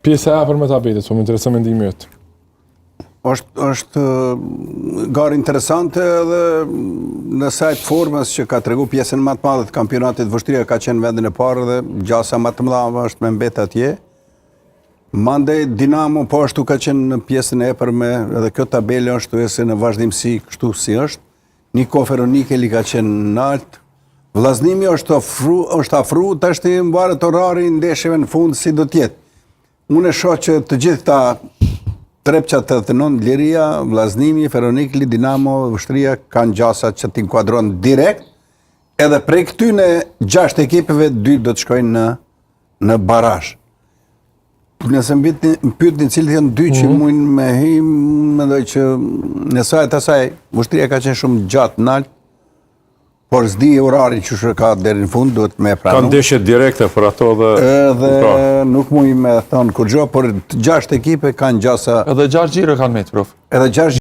Pjesa e afërme të tabetit, më intereson mendimi yt. Është garë interesante dhe në sajt formës që ka tregu pjesën më të madhe të kampionatit. Vështria ka qenë vendin e parë dhe gjasa më të mëdha është me mbet atje. Mandej Dinamo po ashtu ka qenë në pjesën e epërme edhe kjo tabelë është se në vazhdimsi kështu si është. Niko Feronikeli ka qenë nalt. Vllaznimi është afru tash të mbaret orari i ndeshjeve në fund si do të jetë. Unë e shoh që të gjithë ta Trepça 89, Liria, Vllaznimi, Feronikeli, Dinamo, Vështria kanë gjasa që t'inkuadron direkt, edhe prej këtyne 6 ekipeve 2 do të shkojnë në barazh. Nëse më pyetni cilët janë 2 që mundin me him, mendoj që në sajt asaj Vështria ka qenë shumë gjatë nalt, por s'di orari që ka deri në fund, duhet me pranu. Ka ndeshje direkte për ato dhe... Edhe nuk muj me thonë kur gjo, por 6 ekipe kanë gjasa... Edhe 6 gjire kanë me të, prof. Edhe 6